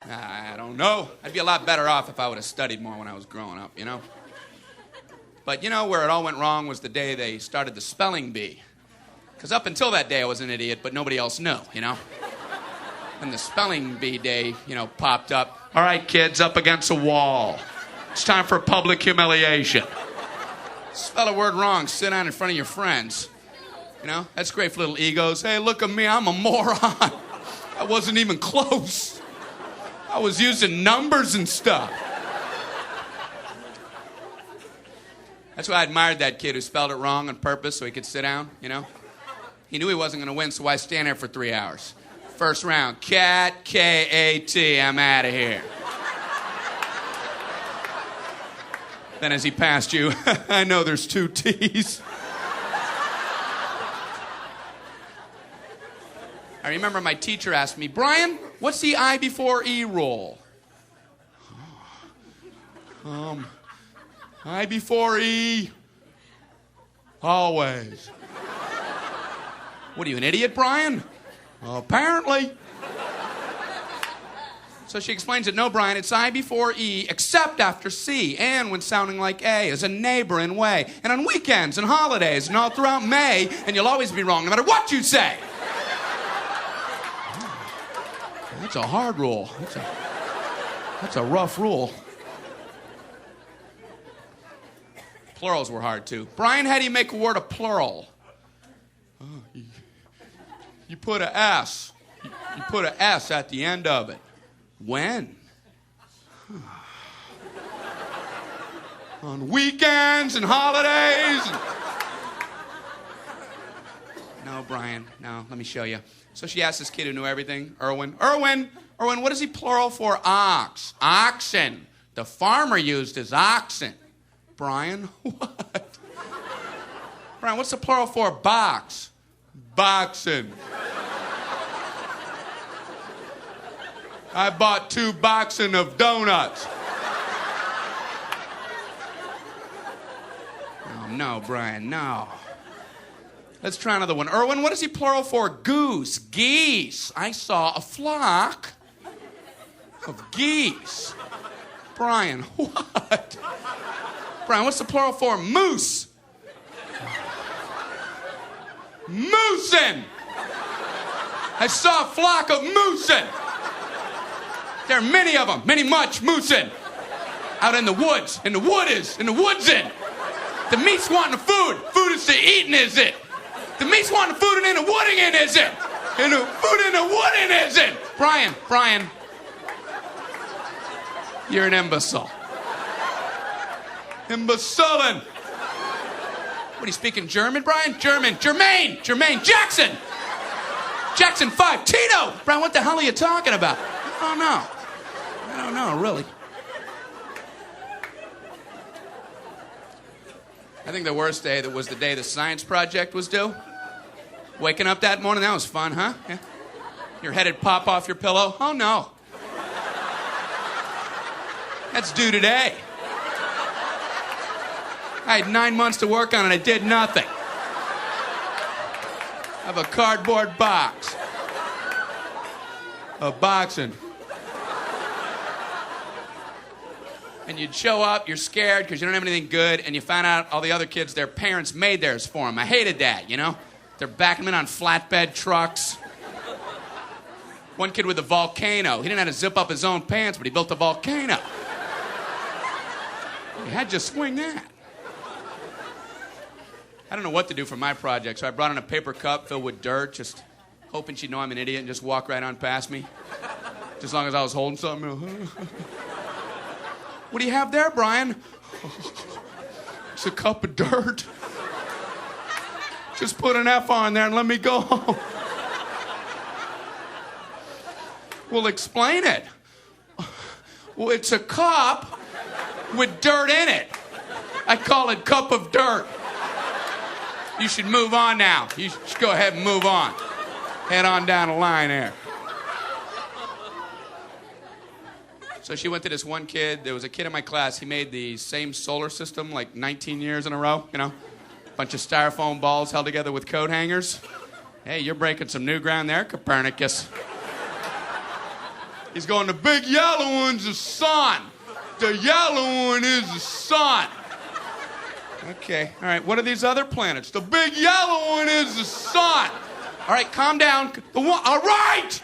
I don't know. I'd be a lot better off if I would have studied more when I was growing up, you know? But you know where it all went wrong was the day they started the spelling bee. Because up until that day I was an idiot, but nobody else knew, you know? When the spelling bee day, popped up. All right, kids, up against a wall. It's time for public humiliation. Spell a word wrong, sit down in front of your friends. That's great for little egos. Hey, look at me, I'm a moron. I wasn't even close. I was using numbers and stuff. That's why I admired that kid who spelled it wrong on purpose so he could sit down, He knew he wasn't going to win, so why stand there for 3 hours? First round, cat, K-A-T, I'm out of here. Then as he passed you, I know there's 2 T's. I remember my teacher asked me, Brian, what's the I before E rule? I before E, always. What are you, an idiot, Brian? Apparently. So she explains it, no, Brian, it's I before E, except after C, and when sounding like A, as a neighbor in way, and on weekends and holidays, and all throughout May, and you'll always be wrong, no matter what you say. That's a hard rule. That's a rough rule. Plurals were hard, too. Brian, how do you make a word a plural? You put a S. You put a S at the end of it. When? On weekends and holidays. No, Brian, no, let me show you. So she asked this kid who knew everything, Erwin, what is he plural for? Ox. Oxen. The farmer used his oxen. Brian, what? Brian, what's the plural for box? Boxen. I bought 2 boxen of donuts. Oh, no, Brian, no. Let's try another one. Erwin, what is he plural for? Goose. Geese. I saw a flock of geese. Brian, what? Brian, what's the plural for? Moose. Moosin. I saw a flock of moosin. There are many of them, much moosin. Out in the woods, in the woodsin. The meat's wanting the food. Food is to eating, is it? The meat's wanting the food and in the wooding in, is it? And the food in the wooding, is it? Brian. You're an imbecile. What, are you speaking German, Brian? Jermaine Jackson. Jackson 5, Tito. Brian, what the hell are you talking about? I don't know, really. I think the worst day that was the day the science project was due. Waking up that morning, that was fun, huh? Yeah. Your head would pop off your pillow. Oh, no. That's due today. I had 9 months to work on it. I did nothing. I have a cardboard box of boxing. And you'd show up, you're scared because you don't have anything good, and you find out all the other kids, their parents made theirs for them. I hated that, They're backing them in on flatbed trucks. One kid with a volcano. He didn't have to zip up his own pants, but he built a volcano. You had to swing that. I don't know what to do for my project, so I brought in a paper cup filled with dirt, just hoping she'd know I'm an idiot and just walk right on past me. Just as long as I was holding something. What do you have there, Brian? It's a cup of dirt. Just put an F on there and let me go home. Well, explain it. Well, it's a cup with dirt in it. I call it cup of dirt. You should move on now. You should go ahead and move on. Head on down the line there. So she went to this one kid. There was a kid in my class. He made the same solar system like 19 years in a row, Bunch of styrofoam balls held together with coat hangers. Hey, you're breaking some new ground there, Copernicus. He's going, the big yellow one's the sun. The yellow one is the sun. Okay, all right, what are these other planets? The big yellow one is the sun. All right, calm down. All right!